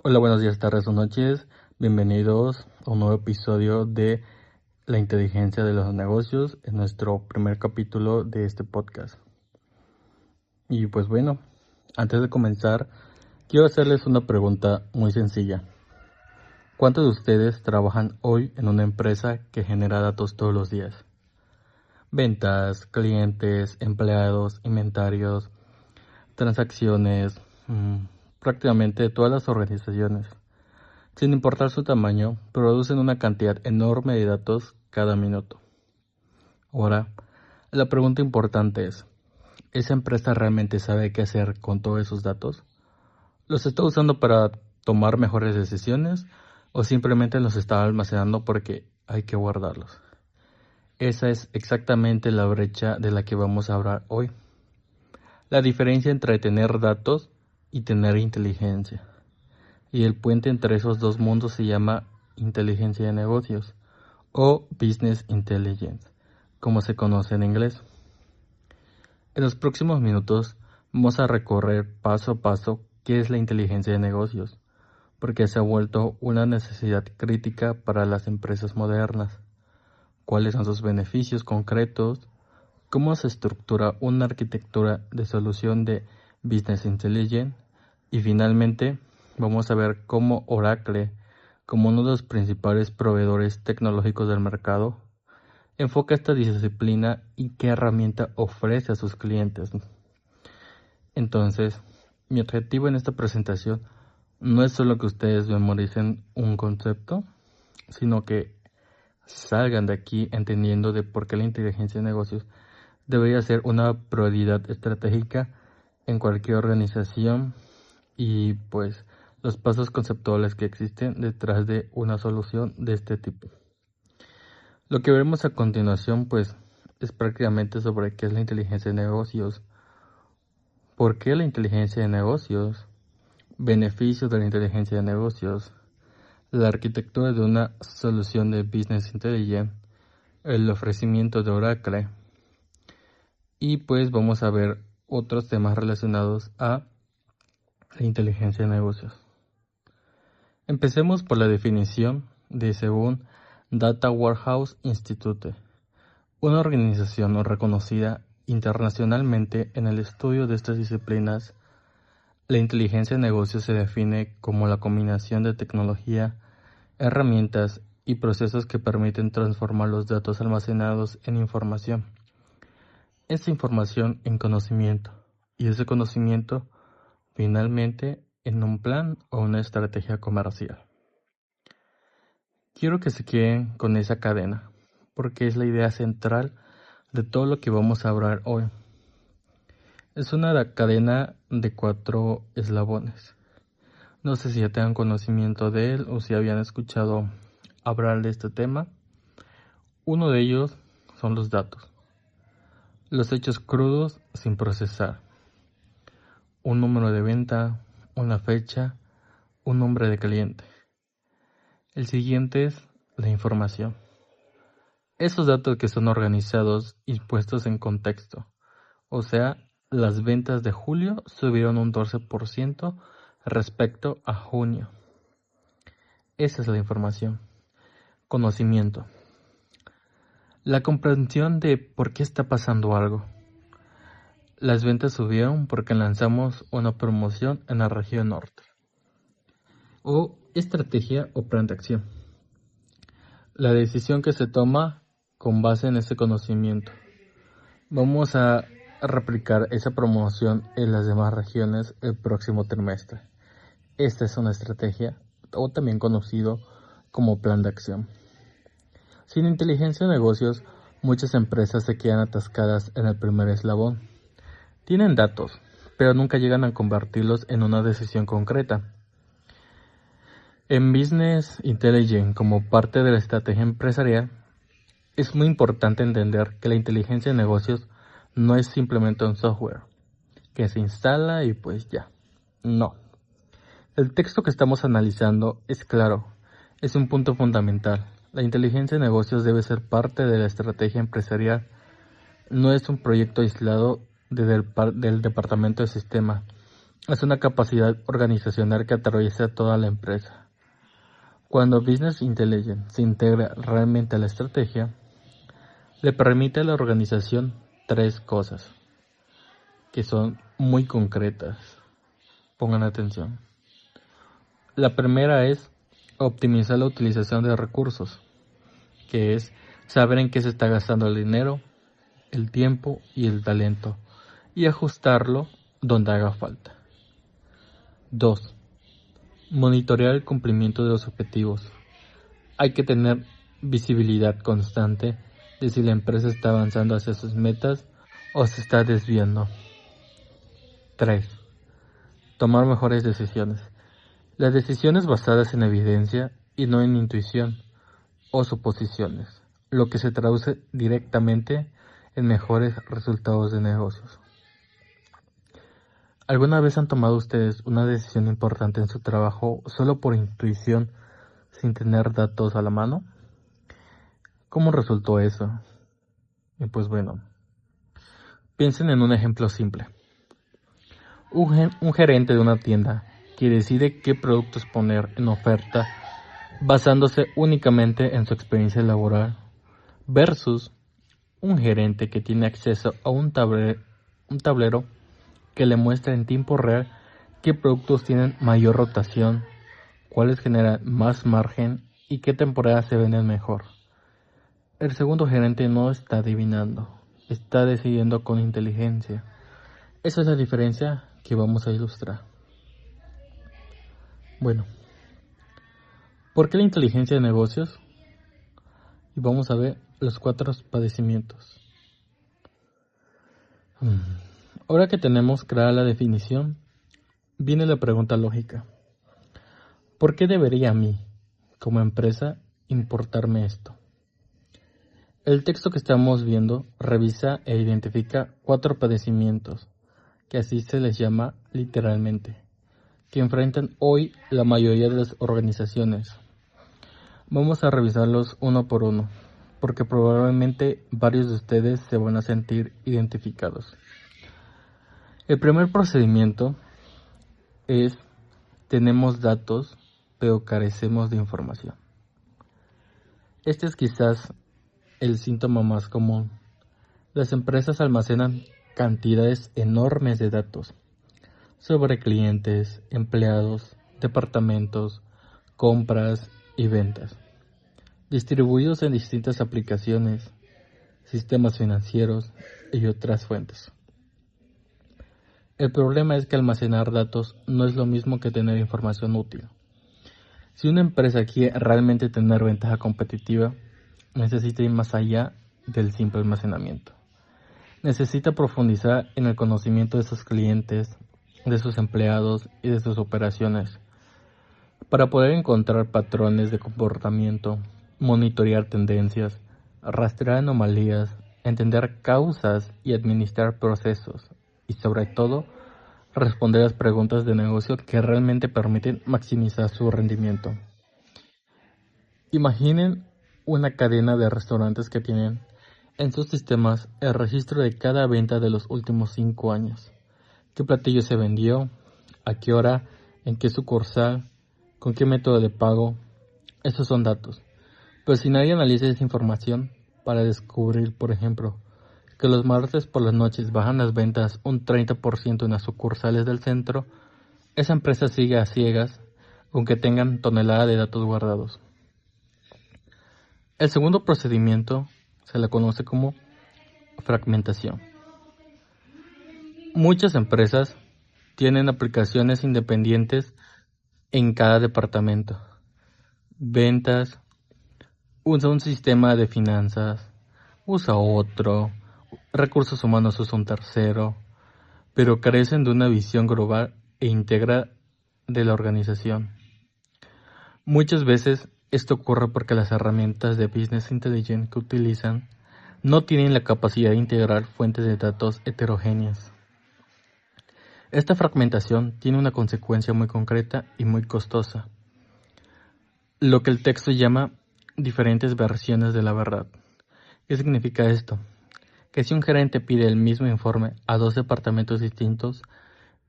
Hola, buenos días, tardes o noches. Bienvenidos a un nuevo episodio de La inteligencia de los negocios, en nuestro primer capítulo de este podcast. Y pues bueno, antes de comenzar, quiero hacerles una pregunta muy sencilla. ¿Cuántos de ustedes trabajan hoy en una empresa que genera datos todos los días? Ventas, clientes, empleados, inventarios, transacciones, prácticamente todas las organizaciones. Sin importar su tamaño, producen una cantidad enorme de datos cada minuto. Ahora, la pregunta importante es, ¿esa empresa realmente sabe qué hacer con todos esos datos? ¿Los está usando para tomar mejores decisiones o simplemente los está almacenando porque hay que guardarlos? Esa es exactamente la brecha de la que vamos a hablar hoy. La diferencia entre tener datos y tener inteligencia. Y el puente entre esos dos mundos se llama inteligencia de negocios o business intelligence, como se conoce en inglés. En los próximos minutos vamos a recorrer paso a paso qué es la inteligencia de negocios, porque se ha vuelto una necesidad crítica para las empresas modernas. ¿Cuáles son sus beneficios concretos? ¿Cómo se estructura una arquitectura de solución de business intelligence? Y finalmente, vamos a ver cómo Oracle, como uno de los principales proveedores tecnológicos del mercado, enfoca esta disciplina y qué herramienta ofrece a sus clientes. Entonces, mi objetivo en esta presentación no es solo que ustedes memoricen un concepto, sino que salgan de aquí entendiendo de por qué la inteligencia de negocios debería ser una prioridad estratégica en cualquier organización y pues los pasos conceptuales que existen detrás de una solución de este tipo. Lo que veremos a continuación pues es prácticamente sobre qué es la inteligencia de negocios, por qué la inteligencia de negocios, beneficios de la inteligencia de negocios, la arquitectura de una solución de business intelligence, el ofrecimiento de Oracle y pues vamos a ver otros temas relacionados a la inteligencia de negocios. Empecemos por la definición de según Data Warehouse Institute, una organización reconocida internacionalmente en el estudio de estas disciplinas. La inteligencia de negocios se define como la combinación de tecnología, herramientas y procesos que permiten transformar los datos almacenados en información. Esta información en conocimiento y ese conocimiento finalmente en un plan o una estrategia comercial. Quiero que se queden con esa cadena, porque es la idea central de todo lo que vamos a hablar hoy. Es una cadena de 4 eslabones. No sé si ya tengan conocimiento de él o si habían escuchado hablar de este tema. Uno de ellos son los datos. Los hechos crudos sin procesar. Un número de venta, una fecha, un nombre de cliente. El siguiente es la información. Esos datos que son organizados y puestos en contexto. O sea, las ventas de julio subieron un 12% respecto a junio. Esa es la información. Conocimiento. La comprensión de por qué está pasando algo. Las ventas subieron porque lanzamos una promoción en la región norte. O estrategia o plan de acción. La decisión que se toma con base en ese conocimiento. Vamos a replicar esa promoción en las demás regiones el próximo trimestre. Esta es una estrategia, o también conocido como plan de acción. Sin inteligencia de negocios, muchas empresas se quedan atascadas en el primer eslabón. Tienen datos, pero nunca llegan a convertirlos en una decisión concreta. En Business Intelligence, como parte de la estrategia empresarial, es muy importante entender que la inteligencia de negocios no es simplemente un software que se instala y pues ya. No. El texto que estamos analizando es claro, es un punto fundamental. La inteligencia de negocios debe ser parte de la estrategia empresarial. No es un proyecto aislado del departamento de sistema. es una capacidad organizacional que atraviesa toda la empresa. Cuando Business Intelligence se integra realmente a la estrategia, le permite a la organización tres cosas que son muy concretas. Pongan atención. La primera es optimizar la utilización de recursos, que es saber en qué se está gastando el dinero, el tiempo y el talento, y ajustarlo donde haga falta. 2. Monitorear el cumplimiento de los objetivos. Hay que tener visibilidad constante de si la empresa está avanzando hacia sus metas o se está desviando. 3. Tomar mejores decisiones. Las decisiones basadas en evidencia y no en intuición o suposiciones, lo que se traduce directamente en mejores resultados de negocios. ¿Alguna vez han tomado ustedes una decisión importante en su trabajo solo por intuición sin tener datos a la mano? ¿Cómo resultó eso? Y pues bueno, piensen en un ejemplo simple. Un gerente de una tienda que decide qué productos poner en oferta basándose únicamente en su experiencia laboral versus un gerente que tiene acceso a un tablero que le muestra en tiempo real qué productos tienen mayor rotación, cuáles generan más margen y qué temporadas se venden mejor. El segundo gerente no está adivinando, está decidiendo con inteligencia. Esa es la diferencia que vamos a ilustrar. Bueno, ¿por qué la inteligencia de negocios? Y vamos a ver los 4 padecimientos. Ahora que tenemos clara la definición, viene la pregunta lógica. ¿Por qué debería a mí, como empresa, importarme esto? El texto que estamos viendo revisa e identifica 4 padecimientos, que así se les llama literalmente, que enfrentan hoy la mayoría de las organizaciones. Vamos a revisarlos uno por uno, porque probablemente varios de ustedes se van a sentir identificados. El primer procedimiento es: tenemos datos, pero carecemos de información. Este es quizás el síntoma más común. Las empresas almacenan cantidades enormes de datos sobre clientes, empleados, departamentos, compras y ventas, distribuidos en distintas aplicaciones, sistemas financieros y otras fuentes. El problema es que almacenar datos no es lo mismo que tener información útil. Si una empresa quiere realmente tener ventaja competitiva, necesita ir más allá del simple almacenamiento. Necesita profundizar en el conocimiento de sus clientes, de sus empleados y de sus operaciones, para poder encontrar patrones de comportamiento, monitorear tendencias, rastrear anomalías, entender causas y administrar procesos, y sobre todo, responder las preguntas de negocio que realmente permiten maximizar su rendimiento. Imaginen una cadena de restaurantes que tienen en sus sistemas el registro de cada venta de los últimos 5 años. ¿Qué platillo se vendió? ¿A qué hora? ¿En qué sucursal? ¿Con qué método de pago? Esos son datos. Pero si nadie analiza esa información para descubrir, por ejemplo, que los martes por las noches bajan las ventas un 30% en las sucursales del centro, esa empresa sigue a ciegas, aunque tengan toneladas de datos guardados. El segundo procedimiento se le conoce como fragmentación. Muchas empresas tienen aplicaciones independientes en cada departamento. Ventas usa un sistema de finanzas, usa otro, recursos humanos usa un tercero, pero carecen de una visión global e íntegra de la organización. Muchas veces esto ocurre porque las herramientas de Business Intelligence que utilizan no tienen la capacidad de integrar fuentes de datos heterogéneas. Esta fragmentación tiene una consecuencia muy concreta y muy costosa, lo que el texto llama diferentes versiones de la verdad. ¿Qué significa esto? Que si un gerente pide el mismo informe a 2 departamentos distintos,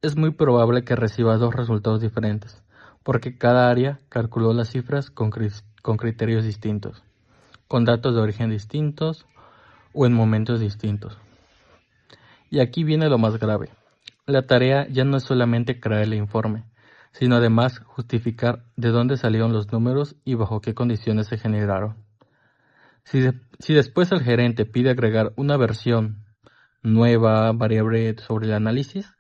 es muy probable que recibas dos resultados diferentes, porque cada área calculó las cifras con criterios distintos, con datos de origen distintos o en momentos distintos. Y aquí viene lo más grave. La tarea ya no es solamente crear el informe, sino además justificar de dónde salieron los números y bajo qué condiciones se generaron. Si después el gerente pide agregar una versión nueva, variable sobre el análisis,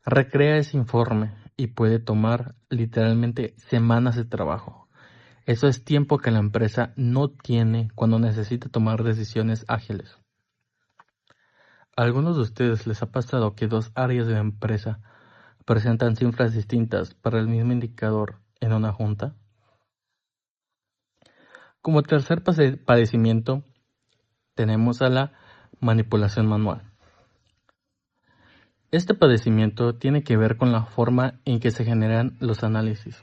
recrea ese informe y puede tomar literalmente semanas de trabajo. Eso es tiempo que la empresa no tiene cuando necesita tomar decisiones ágiles. ¿A algunos de ustedes les ha pasado que dos áreas de la empresa presentan cifras distintas para el mismo indicador en una junta? Como tercer padecimiento, tenemos a la manipulación manual. Este padecimiento tiene que ver con la forma en que se generan los análisis.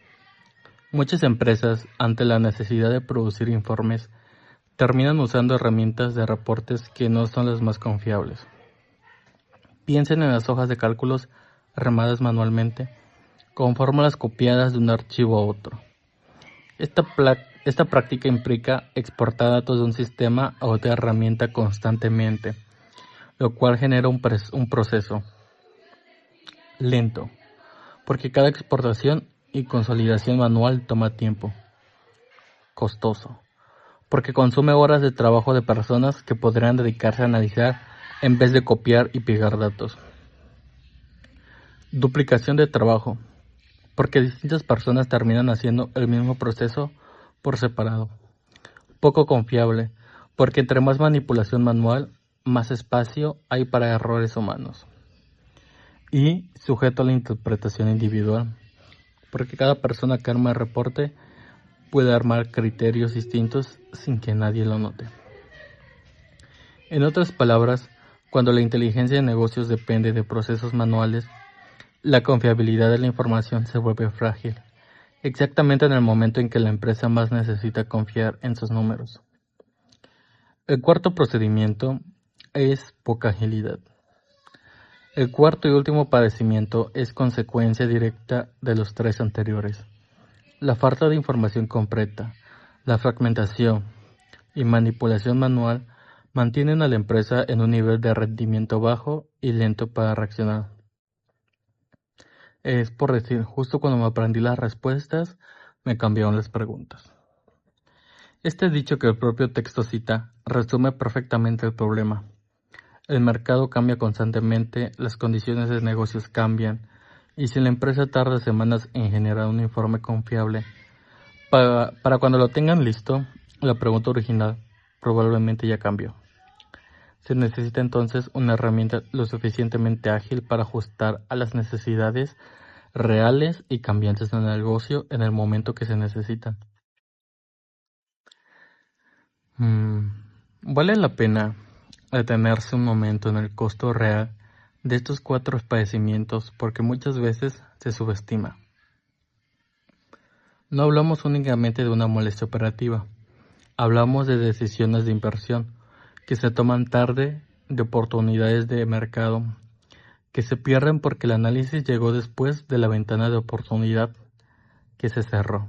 Muchas empresas, ante la necesidad de producir informes, terminan usando herramientas de reportes que no son las más confiables. Piensen en las hojas de cálculos armadas manualmente, con fórmulas copiadas de un archivo a otro. Esta práctica implica exportar datos de un sistema a otra herramienta constantemente, lo cual genera un proceso lento, porque cada exportación y consolidación manual toma tiempo, costoso, porque consume horas de trabajo de personas que podrían dedicarse a analizar en vez de copiar y pegar datos. Duplicación de trabajo, porque distintas personas terminan haciendo el mismo proceso por separado. Poco confiable, porque entre más manipulación manual, más espacio hay para errores humanos. Y sujeto a la interpretación individual, porque cada persona que arma el reporte puede armar criterios distintos sin que nadie lo note. En otras palabras, cuando la inteligencia de negocios depende de procesos manuales, la confiabilidad de la información se vuelve frágil, exactamente en el momento en que la empresa más necesita confiar en sus números. El cuarto procedimiento es poca agilidad. El cuarto y último padecimiento es consecuencia directa de los tres anteriores. La falta de información completa, la fragmentación y manipulación manual mantienen a la empresa en un nivel de rendimiento bajo y lento para reaccionar. Es por decir, justo cuando me aprendí las respuestas, me cambiaron las preguntas. Este dicho que el propio texto cita resume perfectamente el problema. El mercado cambia constantemente, las condiciones de negocios cambian, y si la empresa tarda semanas en generar un informe confiable, para cuando lo tengan listo, la pregunta original probablemente ya cambió. Se necesita entonces una herramienta lo suficientemente ágil para ajustar a las necesidades reales y cambiantes del negocio en el momento que se necesitan. Vale la pena detenerse un momento en el costo real de estos cuatro padecimientos porque muchas veces se subestima. No hablamos únicamente de una molestia operativa, hablamos de decisiones de inversión que se toman tarde, de oportunidades de mercado que se pierden porque el análisis llegó después de la ventana de oportunidad que se cerró.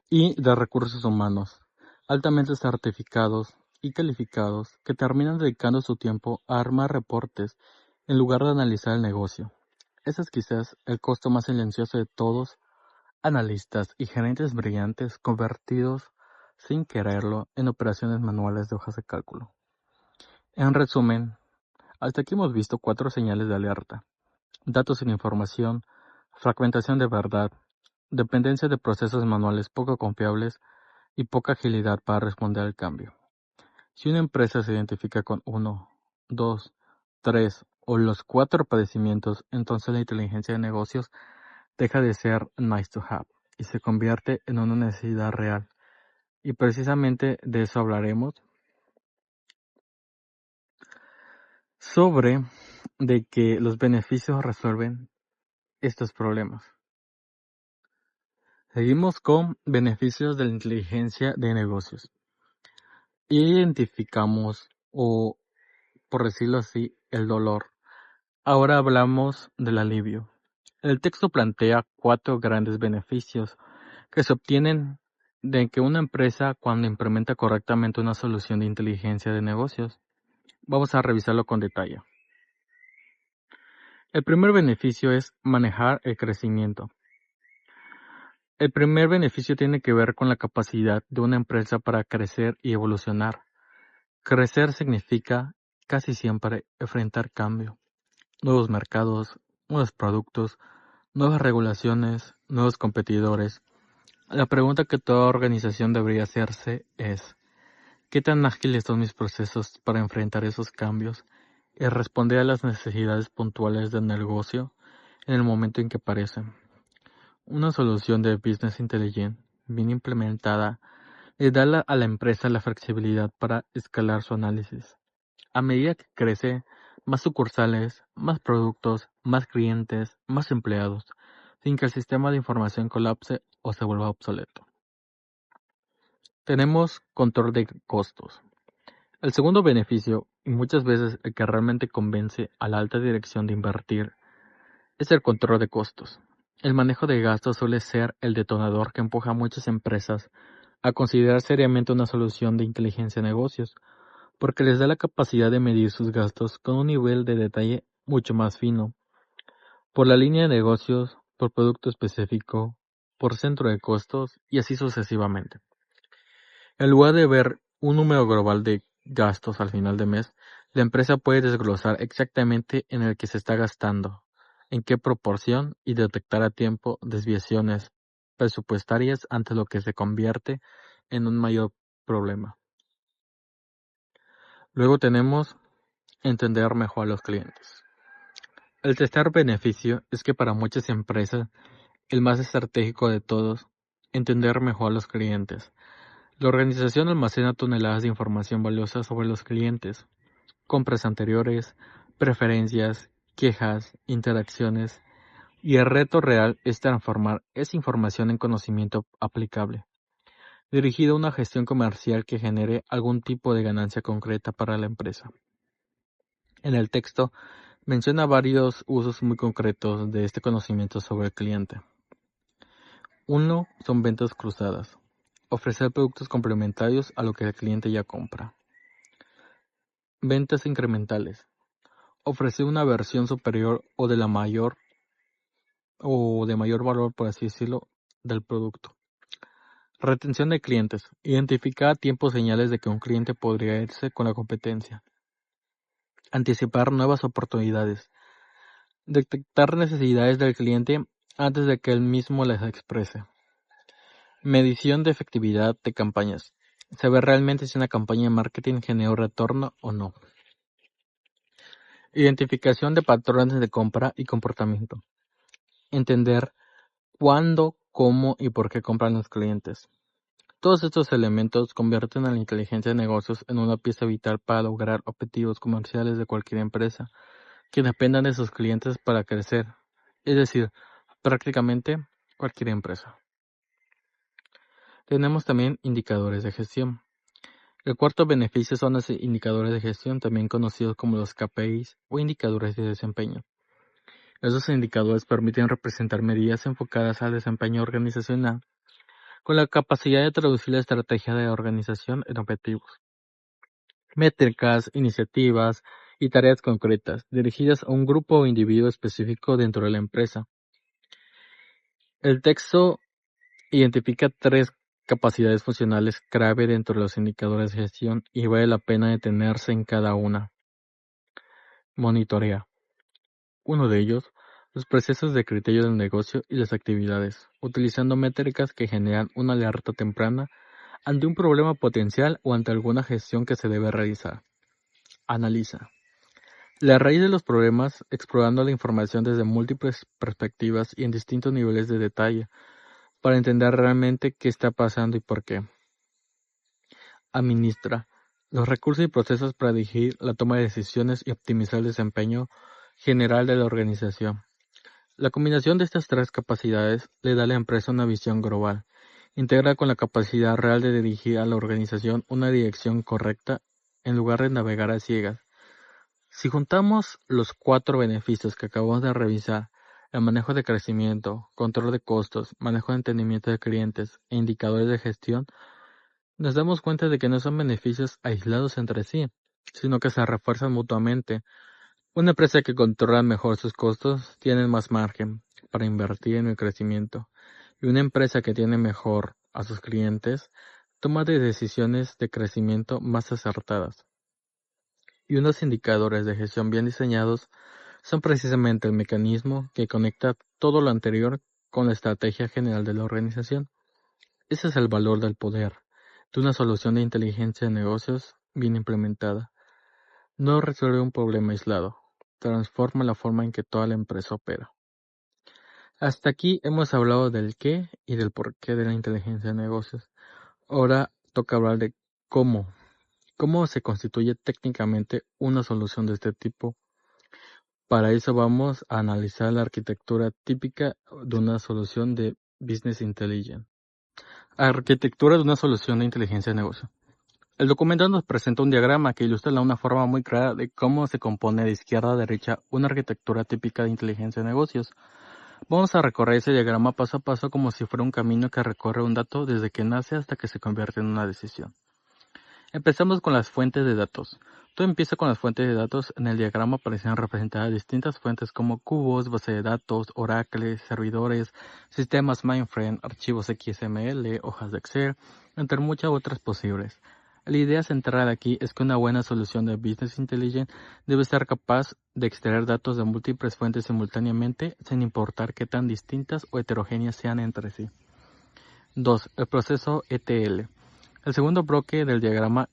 Y de recursos humanos, altamente certificados y calificados, que terminan dedicando su tiempo a armar reportes en lugar de analizar el negocio. Ese es quizás el costo más silencioso de todos, analistas y gerentes brillantes convertidos, sin quererlo, en operaciones manuales de hojas de cálculo. En resumen, hasta aquí hemos visto 4 señales de alerta: datos sin información, fragmentación de verdad, dependencia de procesos manuales poco confiables y poca agilidad para responder al cambio. Si una empresa se identifica con 1, 2, 3 o los 4 padecimientos, entonces la inteligencia de negocios deja de ser nice to have y se convierte en una necesidad real. Y precisamente de eso hablaremos, sobre de que los beneficios resuelven estos problemas. Seguimos con beneficios de la inteligencia de negocios. Identificamos, o por decirlo así, el dolor. Ahora hablamos del alivio. El texto plantea 4 grandes beneficios que se obtienen de que una empresa cuando implementa correctamente una solución de inteligencia de negocios. Vamos a revisarlo con detalle. El primer beneficio es manejar el crecimiento. El primer beneficio tiene que ver con la capacidad de una empresa para crecer y evolucionar. Crecer significa casi siempre enfrentar cambio, nuevos mercados, nuevos productos, nuevas regulaciones, nuevos competidores. La pregunta que toda organización debería hacerse es: ¿qué tan ágiles son mis procesos para enfrentar esos cambios y responder a las necesidades puntuales del negocio en el momento en que aparecen? Una solución de Business Intelligence bien implementada le da a la empresa la flexibilidad para escalar su análisis. A medida que crece, más sucursales, más productos, más clientes, más empleados, sin que el sistema de información colapse o se vuelva obsoleto. Tenemos control de costos. El segundo beneficio, y muchas veces el que realmente convence a la alta dirección de invertir, es el control de costos. El manejo de gastos suele ser el detonador que empuja a muchas empresas a considerar seriamente una solución de inteligencia de negocios, porque les da la capacidad de medir sus gastos con un nivel de detalle mucho más fino, por la línea de negocios, por producto específico, por centro de costos y así sucesivamente. En lugar de ver un número global de gastos al final de mes, la empresa puede desglosar exactamente en el que se está gastando, en qué proporción y detectar a tiempo desviaciones presupuestarias ante lo que se convierte en un mayor problema. Luego tenemos entender mejor a los clientes. El tercer beneficio es que para muchas empresas, el más estratégico de todos, entender mejor a los clientes. La organización almacena toneladas de información valiosa sobre los clientes, compras anteriores, preferencias, quejas, interacciones, y el reto real es transformar esa información en conocimiento aplicable, dirigido a una gestión comercial que genere algún tipo de ganancia concreta para la empresa. En el texto menciona varios usos muy concretos de este conocimiento sobre el cliente. Uno son ventas cruzadas. Ofrecer productos complementarios a lo que el cliente ya compra. Ventas incrementales. Ofrecer una versión superior o de mayor valor, por así decirlo, del producto. Retención de clientes. Identificar a tiempo señales de que un cliente podría irse con la competencia. Anticipar nuevas oportunidades. Detectar necesidades del cliente antes de que él mismo las exprese. Medición de efectividad de campañas. Saber realmente si una campaña de marketing generó retorno o no. Identificación de patrones de compra y comportamiento. Entender cuándo, cómo y por qué compran los clientes. Todos estos elementos convierten a la inteligencia de negocios en una pieza vital para lograr objetivos comerciales de cualquier empresa que dependan de sus clientes para crecer, es decir, prácticamente cualquier empresa. Tenemos también indicadores de gestión. El cuarto beneficio son los indicadores de gestión, también conocidos como los KPIs o indicadores de desempeño. Esos indicadores permiten representar medidas enfocadas al desempeño organizacional con la capacidad de traducir la estrategia de la organización en objetivos, métricas, iniciativas y tareas concretas dirigidas a un grupo o individuo específico dentro de la empresa. El texto identifica 3 capacidades funcionales clave dentro de los indicadores de gestión y vale la pena detenerse en cada una. Monitorea. Uno de ellos, los procesos de criterio del negocio y las actividades, utilizando métricas que generan una alerta temprana ante un problema potencial o ante alguna gestión que se debe realizar. Analiza. La raíz de los problemas, explorando la información desde múltiples perspectivas y en distintos niveles de detalle, para entender realmente qué está pasando y por qué. Administra. Los recursos y procesos para dirigir la toma de decisiones y optimizar el desempeño general de la organización. La combinación de estas 3 capacidades le da a la empresa una visión global. Integra con la capacidad real de dirigir a la organización una dirección correcta en lugar de navegar a ciegas. Si juntamos los 4 beneficios que acabamos de revisar, el manejo de crecimiento, control de costos, manejo de entendimiento de clientes e indicadores de gestión, nos damos cuenta de que no son beneficios aislados entre sí, sino que se refuerzan mutuamente. Una empresa que controla mejor sus costos tiene más margen para invertir en el crecimiento, y una empresa que tiene mejor a sus clientes toma decisiones de crecimiento más acertadas. Y unos indicadores de gestión bien diseñados son precisamente el mecanismo que conecta todo lo anterior con la estrategia general de la organización. Ese es el valor del poder de una solución de inteligencia de negocios bien implementada. No resuelve un problema aislado, transforma la forma en que toda la empresa opera. Hasta aquí hemos hablado del qué y del por qué de la inteligencia de negocios. Ahora toca hablar de cómo. ¿Cómo se constituye técnicamente una solución de este tipo? Para eso vamos a analizar la arquitectura típica de una solución de Business Intelligence. Arquitectura de una solución de inteligencia de negocio. El documento nos presenta un diagrama que ilustra de una forma muy clara de cómo se compone de izquierda a derecha una arquitectura típica de inteligencia de negocios. Vamos a recorrer ese diagrama paso a paso como si fuera un camino que recorre un dato desde que nace hasta que se convierte en una decisión. Empezamos con las fuentes de datos. Todo empieza con las fuentes de datos. En el diagrama aparecen representadas distintas fuentes como cubos, base de datos, Oracle, servidores, sistemas mainframe, archivos XML, hojas de Excel, entre muchas otras posibles. La idea central aquí es que una buena solución de Business Intelligence debe ser capaz de extraer datos de múltiples fuentes simultáneamente sin importar qué tan distintas o heterogéneas sean entre sí. 2. El proceso ETL. El segundo bloque del diagrama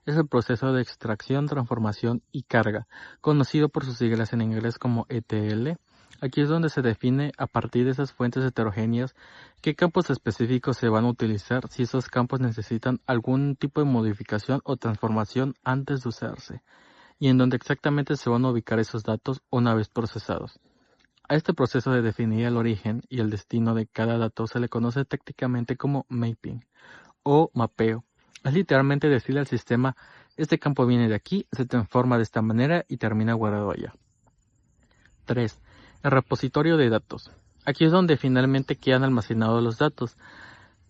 es el proceso de extracción, transformación y carga, conocido por sus siglas en inglés como ETL. Aquí es donde se define a partir de esas fuentes heterogéneas qué campos específicos se van a utilizar si esos campos necesitan algún tipo de modificación o transformación antes de usarse, y en donde exactamente se van a ubicar esos datos una vez procesados. A este proceso de definir el origen y el destino de cada dato se le conoce técnicamente como mapping o mapeo. Es literalmente decirle al sistema, este campo viene de aquí, se transforma de esta manera y termina guardado allá. 3. El repositorio de datos. Aquí es donde finalmente quedan almacenados los datos,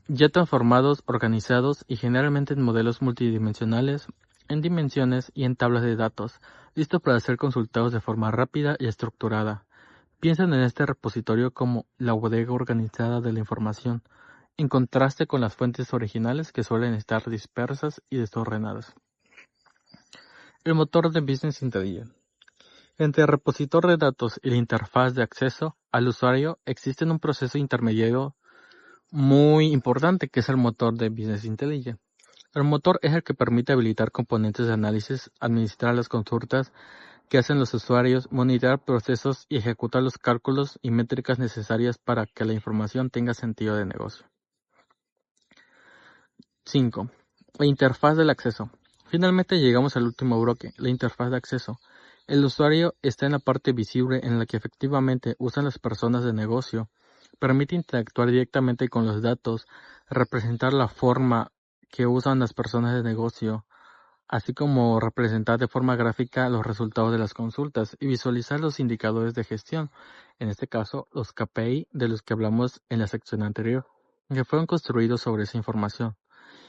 ya transformados, organizados y generalmente en modelos multidimensionales, en dimensiones y en tablas de datos, listos para ser consultados de forma rápida y estructurada. Piensen en este repositorio como la bodega organizada de la información, en contraste con las fuentes originales que suelen estar dispersas y desordenadas. El motor de Business Intelligence. Entre el repositor de datos y la interfaz de acceso al usuario existe un proceso intermediario muy importante que es el motor de Business Intelligence. El motor es el que permite habilitar componentes de análisis, administrar las consultas que hacen los usuarios, monitorear procesos y ejecutar los cálculos y métricas necesarias para que la información tenga sentido de negocio. 5. La interfaz del acceso. Finalmente llegamos al último bloque, la interfaz de acceso. El usuario está en la parte visible en la que efectivamente usan las personas de negocio. Permite interactuar directamente con los datos, representar la forma que usan las personas de negocio, así como representar de forma gráfica los resultados de las consultas y visualizar los indicadores de gestión, en este caso los KPI de los que hablamos en la sección anterior, que fueron construidos sobre esa información.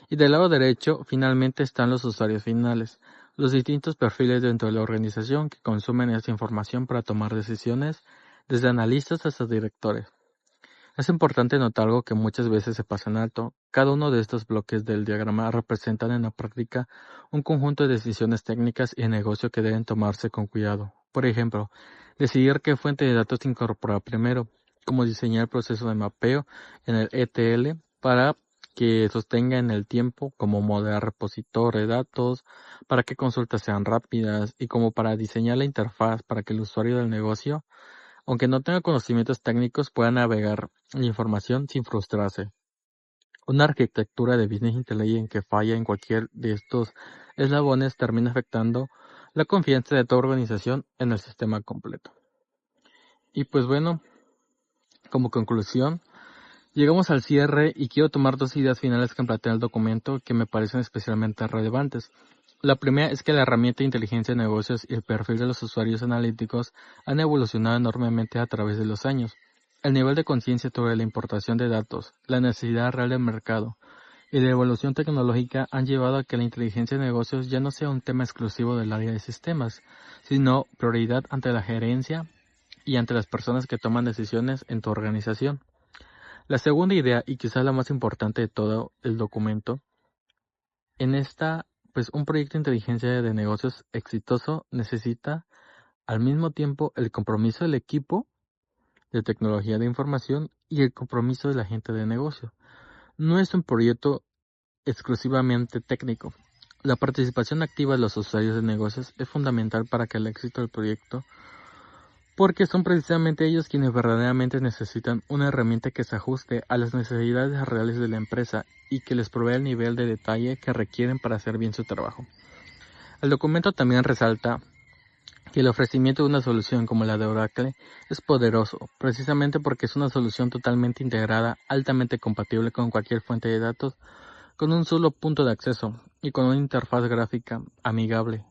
Y del lado derecho, finalmente están los usuarios finales, los distintos perfiles dentro de la organización que consumen esta información para tomar decisiones, desde analistas hasta directores. Es importante notar algo que muchas veces se pasa en alto. Cada uno de estos bloques del diagrama representan en la práctica un conjunto de decisiones técnicas y de negocio que deben tomarse con cuidado. Por ejemplo, decidir qué fuente de datos incorporar primero, cómo diseñar el proceso de mapeo en el ETL para que sostenga en el tiempo, cómo modelar repositorio de datos, para que consultas sean rápidas y como para diseñar la interfaz para que el usuario del negocio, aunque no tenga conocimientos técnicos, pueda navegar la información sin frustrarse. Una arquitectura de Business Intelligence que falla en cualquier de estos eslabones termina afectando la confianza de toda organización en el sistema completo. Y pues bueno, como conclusión, llegamos al cierre y quiero tomar dos ideas finales que plantea el documento que me parecen especialmente relevantes. La primera es que la herramienta de inteligencia de negocios y el perfil de los usuarios analíticos han evolucionado enormemente a través de los años. El nivel de conciencia sobre la importación de datos, la necesidad real del mercado y la evolución tecnológica han llevado a que la inteligencia de negocios ya no sea un tema exclusivo del área de sistemas, sino prioridad ante la gerencia y ante las personas que toman decisiones en tu organización. La segunda idea, y quizás la más importante de todo el documento, en esta, pues un proyecto de inteligencia de negocios exitoso necesita al mismo tiempo el compromiso del equipo de tecnología de información y el compromiso de la gente de negocio. No es un proyecto exclusivamente técnico. La participación activa de los usuarios de negocios es fundamental para que el éxito del proyecto, porque son precisamente ellos quienes verdaderamente necesitan una herramienta que se ajuste a las necesidades reales de la empresa y que les provea el nivel de detalle que requieren para hacer bien su trabajo. El documento también resalta que el ofrecimiento de una solución como la de Oracle es poderoso, precisamente porque es una solución totalmente integrada, altamente compatible con cualquier fuente de datos, con un solo punto de acceso y con una interfaz gráfica amigable,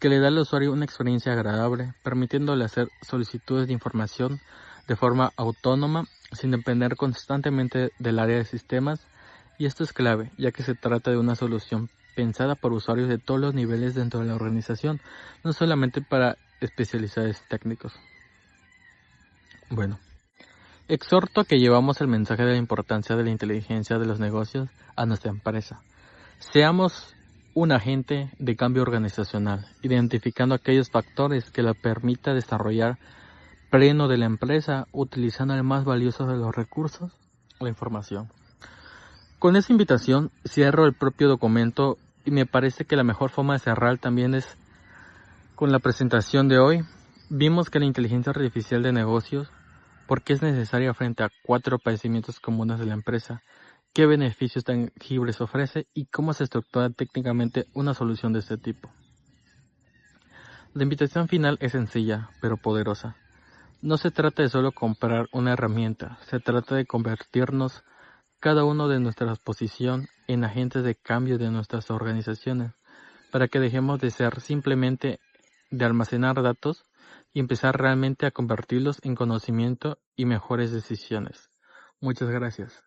que le da al usuario una experiencia agradable, permitiéndole hacer solicitudes de información de forma autónoma, sin depender constantemente del área de sistemas, y esto es clave, ya que se trata de una solución pensada por usuarios de todos los niveles dentro de la organización, no solamente para especialidades técnicos. Bueno, exhorto a que llevamos el mensaje de la importancia de la inteligencia de los negocios a nuestra empresa. Seamos un agente de cambio organizacional, identificando aquellos factores que la permita desarrollar pleno de la empresa, utilizando el más valioso de los recursos, la información. Con esa invitación cierro el propio documento y me parece que la mejor forma de cerrar también es con la presentación de hoy. Vimos que la inteligencia artificial de negocios, ¿por qué es necesaria frente a 4 padecimientos comunes de la empresa? ¿Qué beneficios tangibles ofrece y cómo se estructura técnicamente una solución de este tipo? La invitación final es sencilla, pero poderosa. No se trata de solo comprar una herramienta, se trata de convertirnos cada uno de nuestra posición en agentes de cambio de nuestras organizaciones, para que dejemos de ser simplemente de almacenar datos y empezar realmente a convertirlos en conocimiento y mejores decisiones. Muchas gracias.